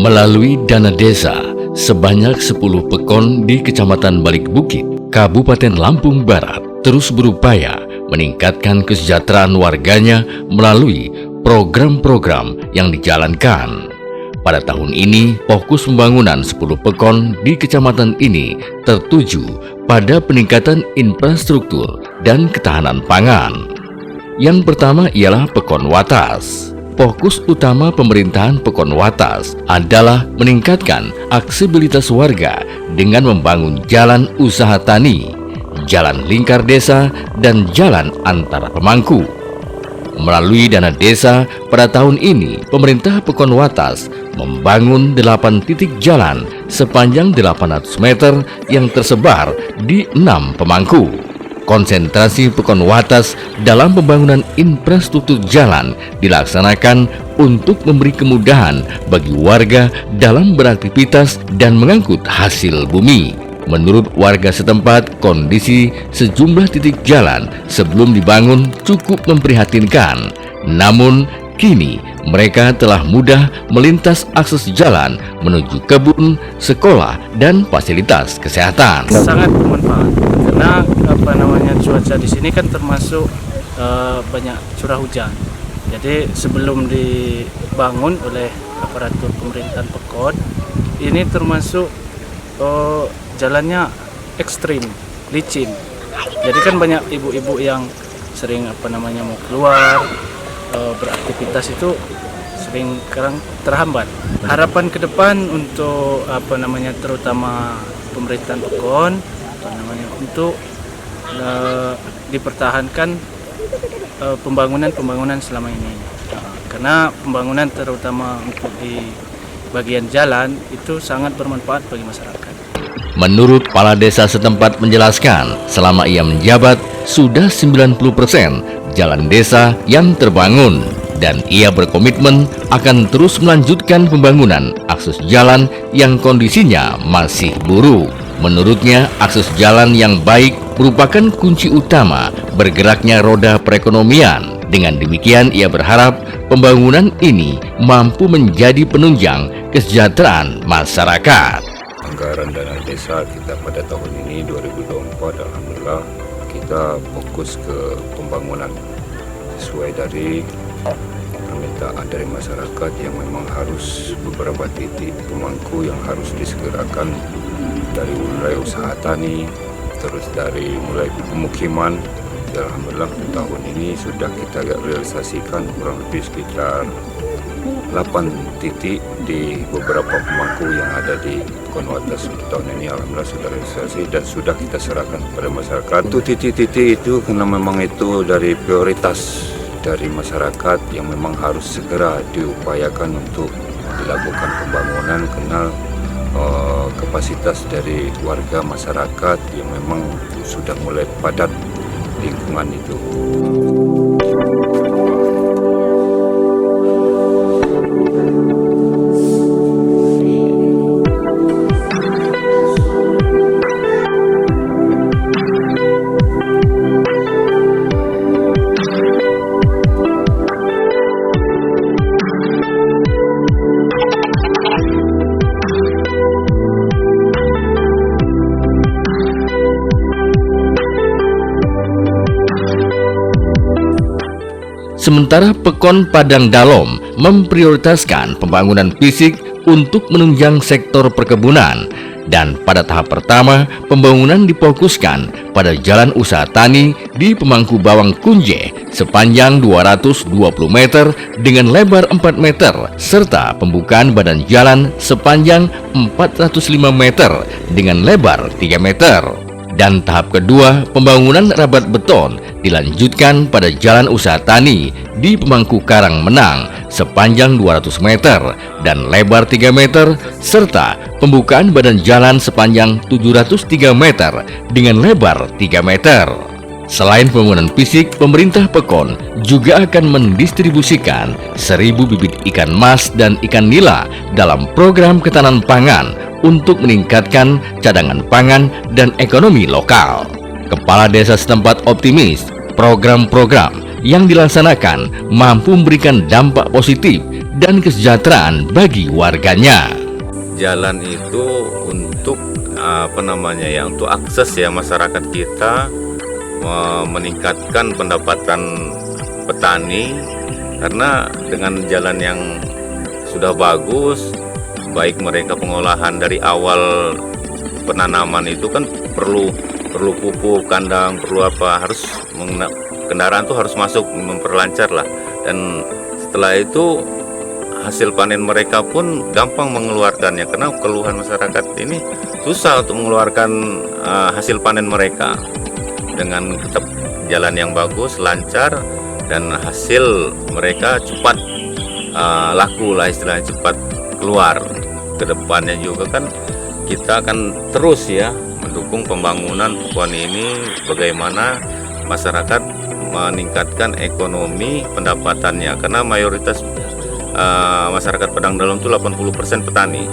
Melalui dana desa sebanyak 10 pekon di Kecamatan Balik Bukit, Kabupaten Lampung Barat terus berupaya meningkatkan kesejahteraan warganya melalui program-program yang dijalankan. Pada tahun ini, fokus pembangunan 10 pekon di kecamatan ini tertuju pada peningkatan infrastruktur dan ketahanan pangan. Yang pertama ialah Pekon Watas. Fokus utama pemerintahan Pekon Watas adalah meningkatkan aksesibilitas warga dengan membangun jalan usaha tani, jalan lingkar desa, dan jalan antara pemangku. Melalui dana desa, pada tahun ini, pemerintah Pekon Watas membangun 8 titik jalan sepanjang 800 meter yang tersebar di 6 pemangku. Konsentrasi Pekon Watas dalam pembangunan infrastruktur jalan dilaksanakan untuk memberi kemudahan bagi warga dalam beraktivitas dan mengangkut hasil bumi. Menurut warga setempat, kondisi sejumlah titik jalan sebelum dibangun cukup memprihatinkan. Namun, kini mereka telah mudah melintas akses jalan menuju kebun, sekolah, dan fasilitas kesehatan. Sangat bermanfaat karena cuaca di sini kan termasuk banyak curah hujan. Jadi sebelum dibangun oleh aparatur pemerintahan Pekon, ini termasuk jalannya ekstrim, licin. Jadi kan banyak ibu-ibu yang sering mau keluar beraktivitas itu sering terhambat. Harapan ke depan untuk terutama pemerintahan Pekon untuk dipertahankan pembangunan selama ini. Karena pembangunan terutama untuk di bagian jalan itu sangat bermanfaat bagi masyarakat. Menurut kepala desa setempat menjelaskan, selama ia menjabat sudah 90% jalan desa yang terbangun dan ia berkomitmen akan terus melanjutkan pembangunan akses jalan yang kondisinya masih buruk. Menurutnya, akses jalan yang baik merupakan kunci utama bergeraknya roda perekonomian. Dengan demikian, ia berharap pembangunan ini mampu menjadi penunjang kesejahteraan masyarakat. Anggaran dana desa kita pada tahun ini 2024, alhamdulillah kita fokus ke pembangunan sesuai dari permintaan dari masyarakat yang memang harus beberapa titik pemangku yang harus disegerakan dari mulai usaha tani, terus dari mulai pemukiman. Alhamdulillah tahun ini sudah kita realisasikan kurang lebih sekitar 8 titik di beberapa pemangku yang ada di Pekon Watas. Untuk tahun ini alhamdulillah sudah realisasi dan sudah kita serahkan kepada masyarakat. Untuk titik-titik itu karena memang itu dari prioritas dari masyarakat yang memang harus segera diupayakan untuk dilakukan pembangunan karena kapasitas dari warga masyarakat yang memang sudah mulai padat lingkungan itu. Sementara Pekon Padang Dalom memprioritaskan pembangunan fisik untuk menunjang sektor perkebunan. Dan pada tahap pertama, pembangunan difokuskan pada jalan usaha tani di Pemangku Bawang Kunje sepanjang 220 meter dengan lebar 4 meter, serta pembukaan badan jalan sepanjang 405 meter dengan lebar 3 meter. Dan tahap kedua, pembangunan rabat beton dilanjutkan pada jalan usaha tani di Pemangku Karang Menang sepanjang 200 meter dan lebar 3 meter, serta pembukaan badan jalan sepanjang 703 meter dengan lebar 3 meter. Selain pembangunan fisik, pemerintah Pekon juga akan mendistribusikan 1.000 bibit ikan mas dan ikan nila dalam program ketahanan pangan untuk meningkatkan cadangan pangan dan ekonomi lokal. Kepala desa setempat optimis program-program yang dilaksanakan mampu memberikan dampak positif dan kesejahteraan bagi warganya. jalan itu untuk untuk akses ya masyarakat kita, meningkatkan pendapatan petani, karena dengan jalan yang sudah bagus, baik mereka pengolahan dari awal penanaman itu kan perlu pupuk kandang, perlu kendaraan tuh harus masuk, memperlancar lah, dan setelah itu hasil panen mereka pun gampang mengeluarkannya, karena keluhan masyarakat ini susah untuk mengeluarkan hasil panen mereka. Dengan tetap jalan yang bagus, lancar, dan hasil mereka cepat laku lah, istilahnya cepat keluar. Kedepannya juga kan kita akan terus ya mendukung pembangunan Pupuan ini, bagaimana masyarakat meningkatkan ekonomi pendapatannya, karena mayoritas masyarakat Padang Dalam itu 80% petani.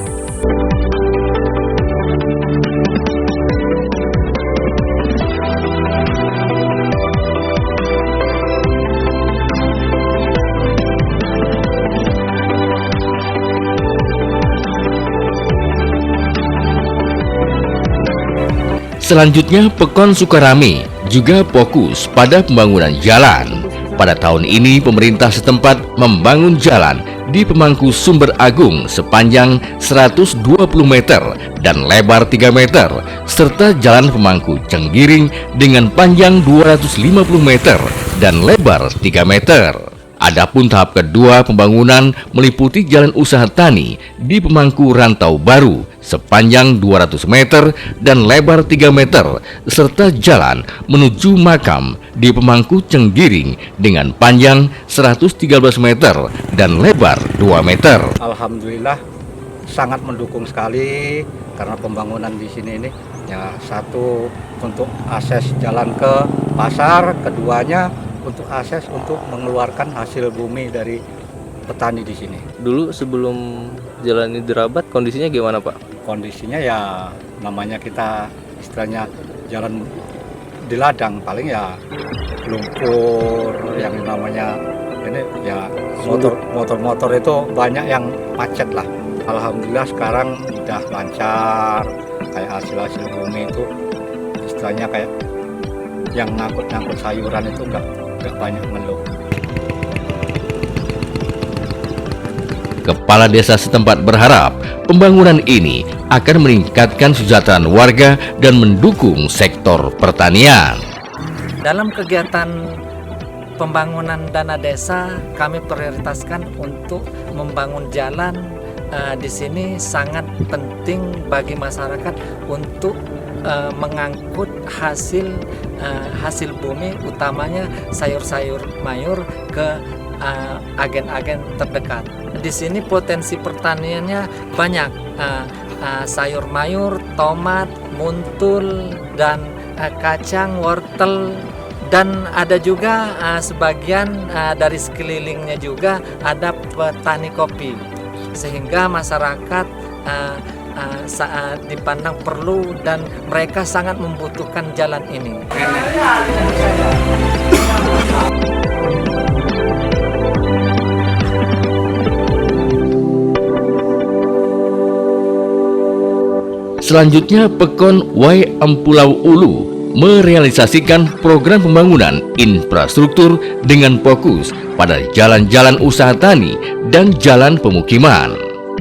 Selanjutnya, Pekon Sukarame juga fokus pada pembangunan jalan. Pada tahun ini, pemerintah setempat membangun jalan di Pemangku Sumber Agung sepanjang 120 meter dan lebar 3 meter, serta jalan Pemangku Cenggiring dengan panjang 250 meter dan lebar 3 meter. Adapun tahap kedua pembangunan meliputi jalan usaha tani di Pemangku Rantau Baru sepanjang 200 meter dan lebar 3 meter, serta jalan menuju makam di Pemangku Cenggiring dengan panjang 113 meter dan lebar 2 meter. Alhamdulillah sangat mendukung sekali, karena pembangunan di sini ini ya, satu untuk akses jalan ke pasar, keduanya untuk akses untuk mengeluarkan hasil bumi dari petani di sini. Dulu sebelum jalan ini dirabat, kondisinya gimana Pak? Kondisinya ya namanya kita istilahnya jalan di ladang, paling ya lumpur, yang namanya ini ya motor itu banyak yang macet lah. Alhamdulillah sekarang udah lancar, kayak hasil bumi itu istilahnya kayak yang ngangkut sayuran itu enggak banyak ngeluh. Kepala desa setempat berharap pembangunan ini akan meningkatkan kesejahteraan warga dan mendukung sektor pertanian. Dalam kegiatan pembangunan dana desa, kami prioritaskan untuk membangun jalan. Di sini sangat penting bagi masyarakat untuk mengangkut hasil bumi, utamanya sayur-sayur mayur, ke agen-agen terdekat. Di sini potensi pertaniannya banyak, sayur mayur, tomat, muntul, dan kacang, wortel, dan ada juga sebagian dari sekelilingnya juga ada petani kopi, sehingga masyarakat saat dipandang perlu dan mereka sangat membutuhkan jalan ini. Selanjutnya, Pekon Wai Ampulau Ulu merealisasikan program pembangunan infrastruktur dengan fokus pada jalan-jalan usaha tani dan jalan pemukiman.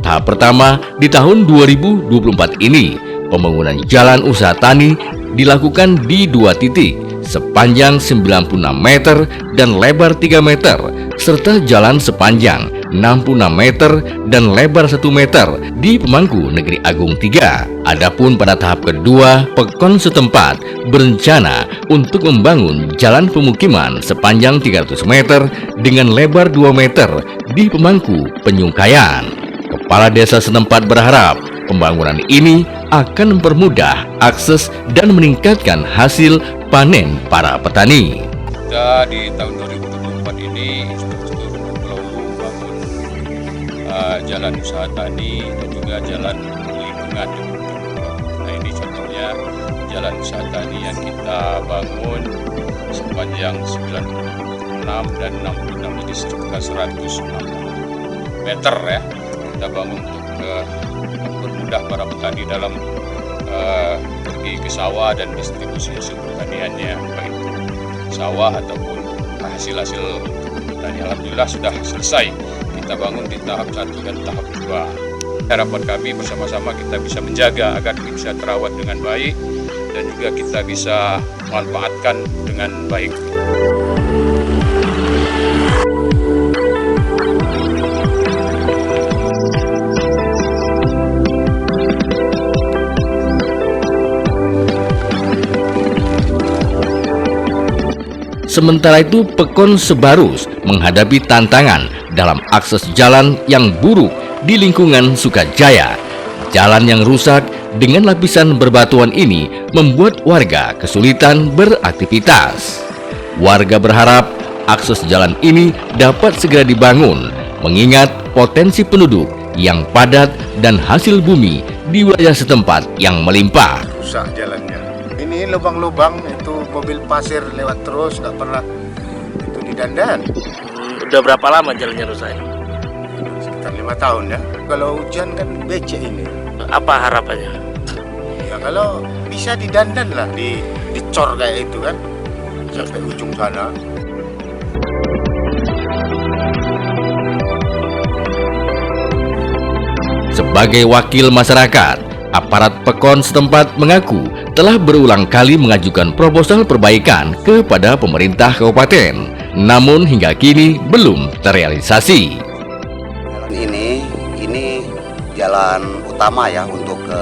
Tahap pertama di tahun 2024 ini, pembangunan jalan usaha tani dilakukan di 2 titik sepanjang 96 meter dan lebar 3 meter, serta jalan sepanjang 66 meter dan lebar 1 meter di Pemangku Negeri Agung 3. Adapun pada tahap kedua, Pekon setempat berencana untuk membangun jalan pemukiman sepanjang 300 meter dengan lebar 2 meter di Pemangku Penyungkayan. Kepala desa setempat berharap pembangunan ini akan mempermudah akses dan meningkatkan hasil panen para petani. Kita di tahun 2024 ini infrastruktur Pulau Ulu membangun jalan usaha tani dan juga jalan lingkungan. Nah, ini contohnya jalan usaha tani yang kita bangun sepanjang 96 dan 66, jadi sekitar 160 meter ya. Kita bangun untuk mempermudah para petani dalam pergi ke sawah dan distribusi hasil pertaniannya, baik itu sawah ataupun hasil-hasil pertanian. Alhamdulillah sudah selesai kita bangun di tahap 1 dan tahap 2. Harapan kami bersama-sama kita bisa menjaga agar ini bisa terawat dengan baik dan juga kita bisa manfaatkan dengan baik. Sementara itu, Pekon Sebarus menghadapi tantangan dalam akses jalan yang buruk di lingkungan Sukajaya. Jalan yang rusak dengan lapisan berbatuan ini membuat warga kesulitan beraktivitas. Warga berharap akses jalan ini dapat segera dibangun, mengingat potensi penduduk yang padat dan hasil bumi di wilayah setempat yang melimpah. Rusak jalannya. Ini lubang-lubang, itu mobil pasir lewat terus, nggak pernah itu didandan. Udah berapa lama jalannya rusak ini? Sekitar 5 tahun ya. Kalau hujan kan becek ini. Apa harapannya? Ya kalau bisa didandan lah, dicor kayak itu kan, sampai ujung sana. Sebagai wakil masyarakat, aparat Pekon setempat mengaku telah berulang kali mengajukan proposal perbaikan kepada pemerintah kabupaten, namun hingga kini belum terrealisasi. Ini jalan utama ya untuk ke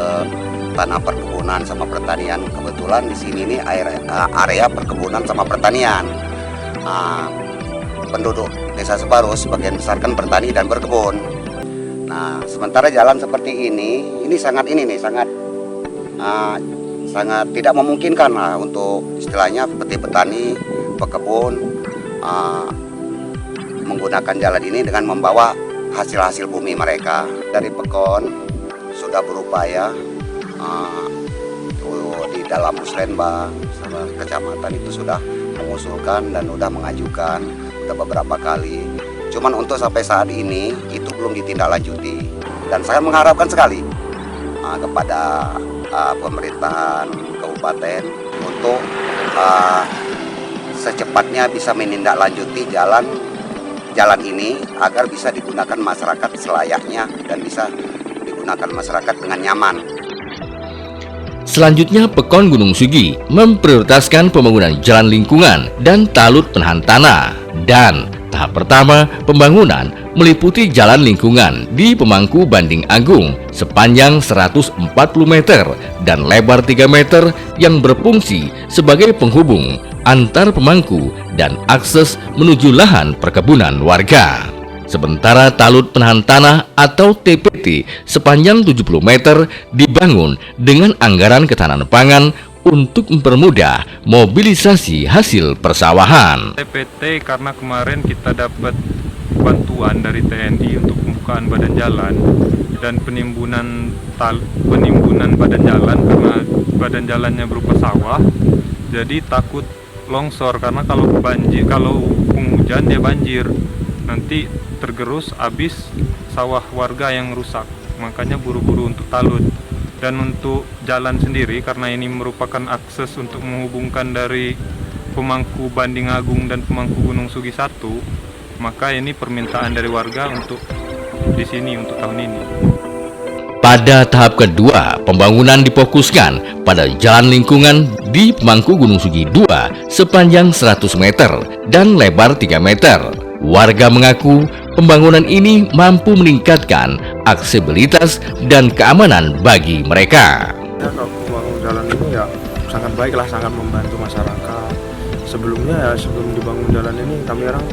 tanah perkebunan sama pertanian. Kebetulan di sini ini area perkebunan sama pertanian. Penduduk Desa Sebarus sebagian besar kan bertani dan berkebun. Nah, sementara jalan seperti ini sangat tidak memungkinkan lah untuk istilahnya petani, pekebun menggunakan jalan ini dengan membawa hasil-hasil bumi mereka. Dari Pekon sudah berupaya di dalam Musrenbang sama kecamatan itu sudah mengusulkan dan sudah mengajukan sudah beberapa kali. Cuman untuk sampai saat ini itu belum ditindaklanjuti, dan saya mengharapkan sekali kepada pemerintahan kabupaten untuk secepatnya bisa menindaklanjuti jalan ini agar bisa digunakan masyarakat selayaknya dan bisa digunakan masyarakat dengan nyaman. Selanjutnya, Pekon Gunung Sugi memprioritaskan pembangunan jalan lingkungan dan talut penahan tanah. Dan tahap pertama pembangunan meliputi jalan lingkungan di Pemangku Banding Agung sepanjang 140 meter dan lebar 3 meter yang berfungsi sebagai penghubung antar pemangku dan akses menuju lahan perkebunan warga. Sementara talut penahan tanah atau TPT sepanjang 70 meter dibangun dengan anggaran ketahanan pangan untuk mempermudah mobilisasi hasil persawahan. TPT karena kemarin kita dapat bantuan dari TNI untuk pembukaan badan jalan dan penimbunan badan jalan karena badan jalannya berupa sawah, jadi takut longsor karena kalau penghujan dia banjir, nanti tergerus habis sawah warga yang rusak, makanya buru-buru untuk talut. Dan untuk jalan sendiri karena ini merupakan akses untuk menghubungkan dari Pemangku Banding Agung dan Pemangku Gunung Sugi 1, maka ini permintaan dari warga untuk di sini untuk tahun ini. Pada tahap kedua, pembangunan difokuskan pada jalan lingkungan di Pemangku Gunung Sugi 2 sepanjang 100 meter dan lebar 3 meter. Warga mengaku pembangunan ini mampu meningkatkan aksesibilitas dan keamanan bagi mereka. Ya, kalau pembangunan jalan ini ya sangat baiklah, sangat membantu masyarakat. Sebelumnya ya sebelum dibangun jalan ini kami orang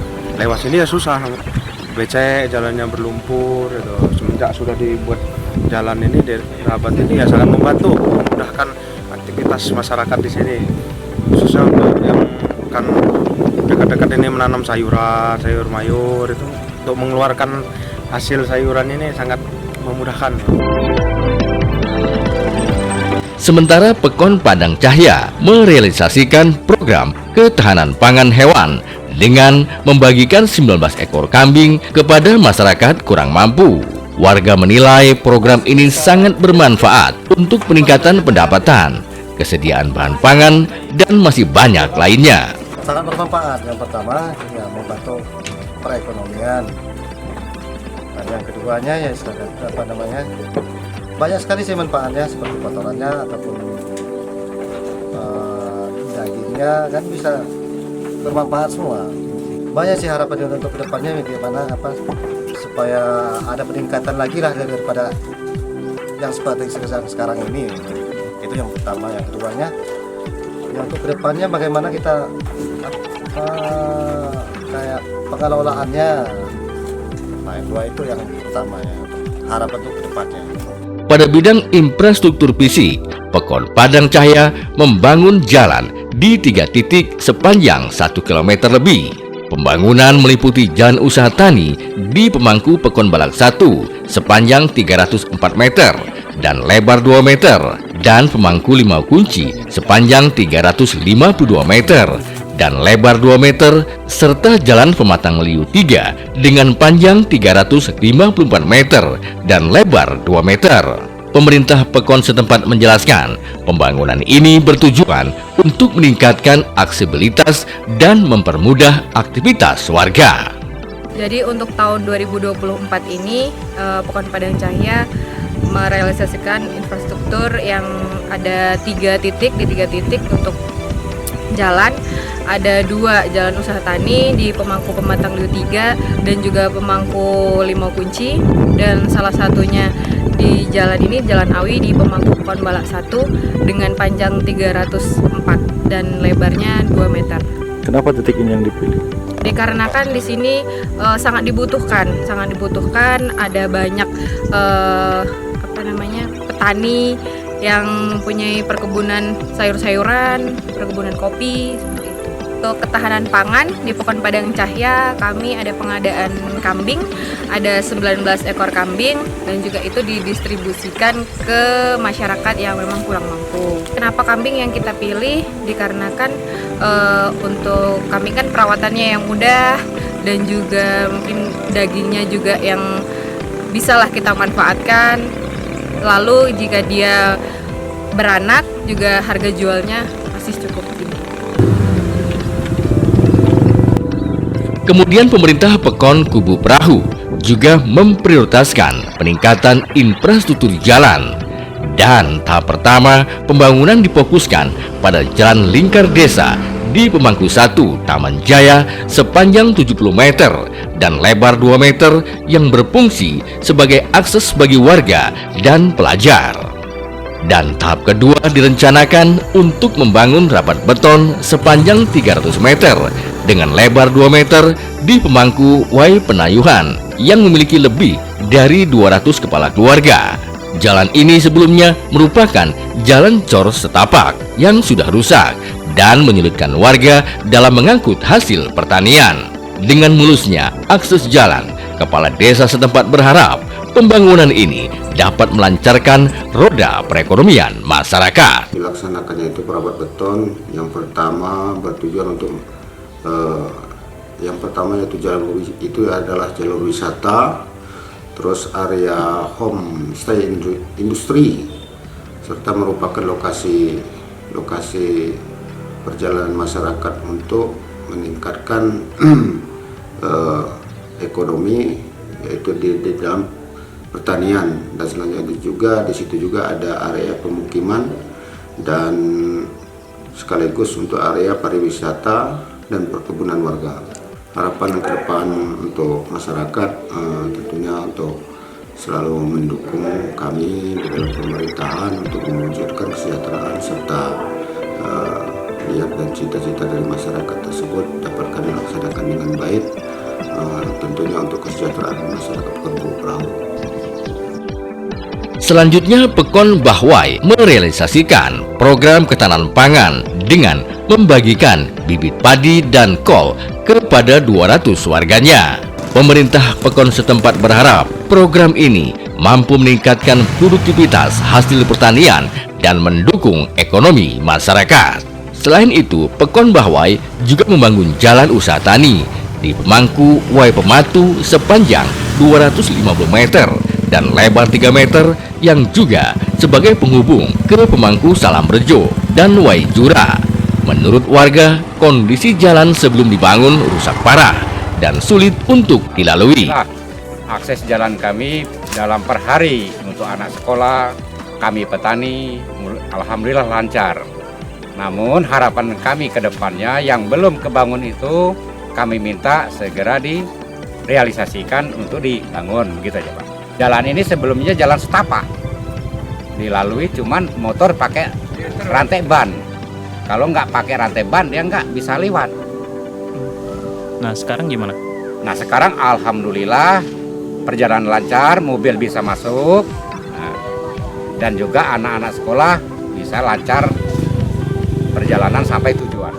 lewat sini ya susah, becek, jalannya berlumpur gitu. Semenjak sudah dibuat jalan ini Rabat ini ya sangat membantu, memudahkan aktivitas masyarakat di sini, khususnya untuk yang kan dekat-dekat ini menanam sayuran, sayur mayur itu untuk mengeluarkan hasil sayuran ini sangat memudahkan. Sementara Pekon Padang Cahya merealisasikan program ketahanan pangan hewan dengan membagikan 19 ekor kambing kepada masyarakat kurang mampu. warga menilai program ini sangat bermanfaat untuk peningkatan pendapatan, kesediaan bahan pangan, dan masih banyak lainnya. Sangat bermanfaat. Yang pertama, ya membantu perekonomian. Dan yang keduanya ya banyak sekali sih manfaatnya, seperti kotorannya ataupun dagingnya kan bisa bermanfaat semua. Banyak sih harapan untuk kedepannya bagaimana supaya ada peningkatan lagi lah daripada yang seperti sekarang ini. Itu yang pertama. Yang keduanya ya untuk kedepannya bagaimana kita kayak pengelolaannya. Nah, dua itu yang pertama ya, harapan untuk kedepannya. Pada bidang infrastruktur fisik, Pekon Padang Cahya membangun jalan di 3 titik sepanjang 1 km lebih. Pembangunan meliputi jalan usaha tani di Pemangku Pekon Balak 1 sepanjang 304 meter dan lebar 2 meter, dan Pemangku Limau Kunci sepanjang 352 meter dan lebar 2 meter, serta jalan Pematang Liu 3 dengan panjang 354 meter dan lebar 2 meter. Pemerintah Pekon setempat menjelaskan, pembangunan ini bertujuan untuk meningkatkan aksesibilitas dan mempermudah aktivitas warga. Jadi untuk tahun 2024 ini, Pekon Padang Cahya merealisasikan infrastruktur yang ada 3 titik, di 3 titik untuk jalan. Ada 2 jalan usaha tani di Pemangku Pematang Liu 3 dan juga Pemangku Limau Kunci, dan salah satunya di jalan ini, Jalan Awi di Pemangku Pekon Balak 1 dengan panjang 304 dan lebarnya 2 meter. Kenapa titik ini yang dipilih? Dikarenakan di sini sangat dibutuhkan. Ada banyak petani yang mempunyai perkebunan sayur-sayuran, perkebunan kopi. Untuk ketahanan pangan di Pekon Padang Cahya, kami ada pengadaan kambing, ada 19 ekor kambing, dan juga itu didistribusikan ke masyarakat yang memang kurang mampu. Kenapa kambing yang kita pilih? Dikarenakan untuk kambing kan perawatannya yang mudah, dan juga mungkin dagingnya juga yang bisalah kita manfaatkan. Lalu jika dia beranak juga harga jualnya masih cukup tinggi. Kemudian pemerintah Pekon Kubu Perahu juga memprioritaskan peningkatan infrastruktur jalan. Dan tahap pertama, pembangunan difokuskan pada jalan lingkar desa di Pemangku 1 Taman Jaya sepanjang 70 meter dan lebar 2 meter yang berfungsi sebagai akses bagi warga dan pelajar. Dan tahap kedua direncanakan untuk membangun rapat beton sepanjang 300 meter dengan lebar 2 meter di Pemangku Wai Penayuhan yang memiliki lebih dari 200 kepala keluarga. Jalan ini sebelumnya merupakan jalan cor setapak yang sudah rusak dan menyulitkan warga dalam mengangkut hasil pertanian. Dengan mulusnya akses jalan, kepala desa setempat berharap pembangunan ini dapat melancarkan roda perekonomian masyarakat. Dilaksanakannya itu perabat beton yang pertama bertujuan untuk yang pertama yaitu itu adalah jalur wisata, terus area homestay industri, serta merupakan lokasi perjalanan masyarakat untuk meningkatkan ekonomi, yaitu di dalam pertanian, dan selanjutnya juga di situ juga ada area pemukiman dan sekaligus untuk area pariwisata dan perkebunan warga. Harapan ke depan untuk masyarakat tentunya untuk selalu mendukung kami di dalam pemerintahan untuk mewujudkan kesejahteraan serta niat dan cita-cita dari masyarakat tersebut dapat kami laksanakan dengan baik, tentunya untuk kesejahteraan masyarakat Pekon Kubu Perahu. Selanjutnya, Pekon Bahwai merealisasikan program ketahanan pangan dengan membagikan bibit padi dan kol kepada 200 warganya. Pemerintah Pekon setempat berharap program ini mampu meningkatkan produktivitas hasil pertanian dan mendukung ekonomi masyarakat. Selain itu, Pekon Bahwai juga membangun jalan usaha tani di Pemangku Wai Pematu sepanjang 250 meter dan lebar 3 meter yang juga sebagai penghubung ke Pemangku Salamrejo dan Waijura. Menurut warga, kondisi jalan sebelum dibangun rusak parah dan sulit untuk dilalui. Akses jalan kami dalam per hari untuk anak sekolah, kami petani, alhamdulillah lancar. Namun harapan kami ke depannya yang belum kebangun itu kami minta segera direalisasikan untuk dibangun, begitu aja Pak. Jalan ini sebelumnya jalan setapak, dilalui cuman motor pakai rantai ban. Kalau nggak pakai rantai ban dia nggak bisa lewat. Nah sekarang gimana? Nah sekarang alhamdulillah perjalanan lancar, mobil bisa masuk, dan juga anak-anak sekolah bisa lancar perjalanan sampai tujuan.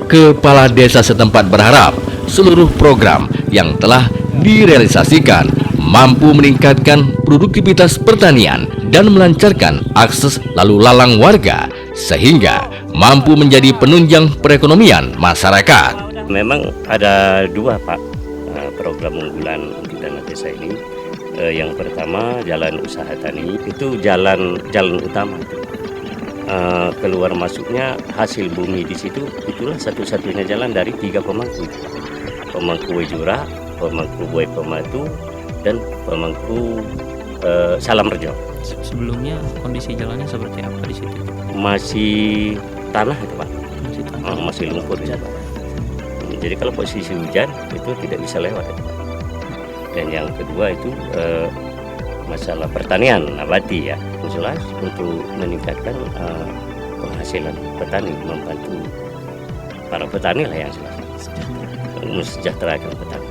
Kepala desa setempat berharap seluruh program yang telah direalisasikan mampu meningkatkan produktivitas pertanian dan melancarkan akses lalu lalang warga sehingga mampu menjadi penunjang perekonomian masyarakat. Memang ada 2 Pak program unggulan di dana desa ini. Yang pertama jalan usaha tani, itu jalan utama itu. Keluar masuknya hasil bumi di situ, itulah satu-satunya jalan dari 3 pemangku. Pemangku Waijura, Pemangku Buai Pematu, dan Pemangku Salamrejo. Sebelumnya kondisi jalannya seperti apa di situ? Masih tanah itu Pak, Masih lumpur di sana. Jadi kalau posisi hujan itu tidak bisa lewat itu Pak. Dan yang kedua itu masalah pertanian nabati ya, jelas untuk meningkatkan penghasilan petani, membantu para petani lah yang jelas, mensejahterakan petani.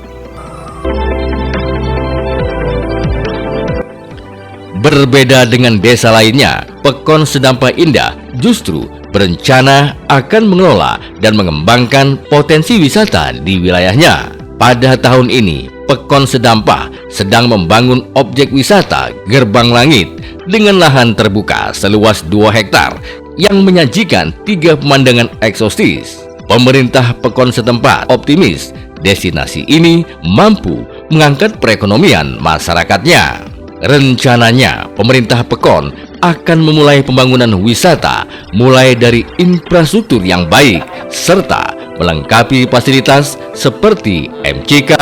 Berbeda dengan desa lainnya, Pekon Sedampa Indah justru berencana akan mengelola dan mengembangkan potensi wisata di wilayahnya. Pada tahun ini, Pekon Sedampa sedang membangun objek wisata Gerbang Langit dengan lahan terbuka seluas 2 hektar yang menyajikan 3 pemandangan eksotis. Pemerintah Pekon setempat optimis destinasi ini mampu mengangkat perekonomian masyarakatnya. Rencananya, pemerintah Pekon akan memulai pembangunan wisata mulai dari infrastruktur yang baik serta melengkapi fasilitas seperti MCK,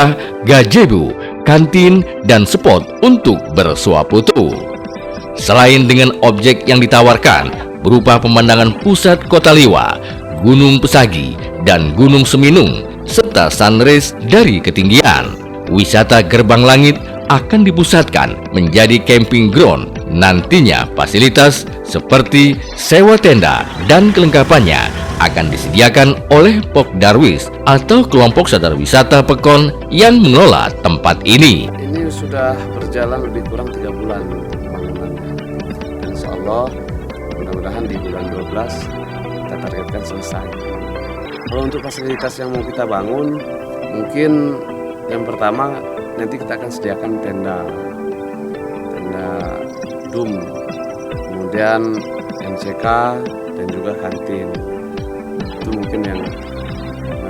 gazebo, kantin, dan spot untuk bersuah foto. Selain dengan objek yang ditawarkan berupa pemandangan pusat Kota Liwa, Gunung Pesagi, dan Gunung Seminung, serta sunrise dari ketinggian, wisata Gerbang Langit akan dipusatkan menjadi camping ground. Nantinya fasilitas seperti sewa tenda dan kelengkapannya akan disediakan oleh Pok Darwis atau kelompok sadar wisata Pekon yang mengelola tempat ini. Ini sudah berjalan lebih kurang 3 bulan pembangunannya. Insya Allah mudah-mudahan di bulan 12 kita targetkan selesai. Kalau untuk fasilitas yang mau kita bangun, mungkin yang pertama nanti kita akan sediakan tenda dum, kemudian MCK dan juga kantin. Itu mungkin yang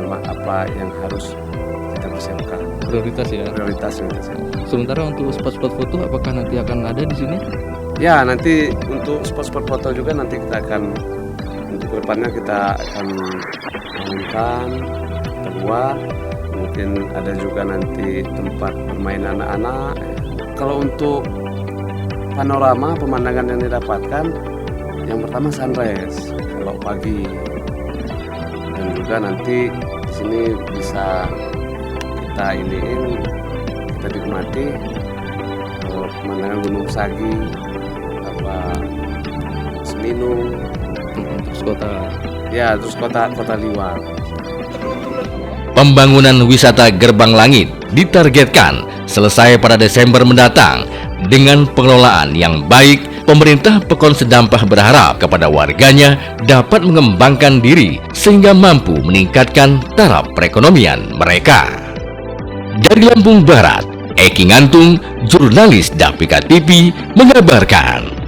memang apa yang harus kita persiapkan. Prioritas ya. Prioritas. Sementara untuk spot-spot foto, apakah nanti akan ada di sini? Ya, nanti untuk spot-spot foto juga nanti kita akan untuk kedepannya kita akan bangunkan, kita buat. Mungkin ada juga nanti tempat bermain anak-anak. Kalau untuk panorama pemandangan yang didapatkan, yang pertama sunrise kalau pagi, dan juga nanti di sini bisa kita nikmati pemandangan Gunung Pesagi, Seminung, terus kota Liwa. Pembangunan wisata Gerbang Langit ditargetkan selesai pada Desember mendatang. Dengan pengelolaan yang baik, pemerintah Pekon Sedampa berharap kepada warganya dapat mengembangkan diri sehingga mampu meningkatkan taraf perekonomian mereka. Dari Lampung Barat, Eki Ngantung, jurnalis Dapika TV mengabarkan.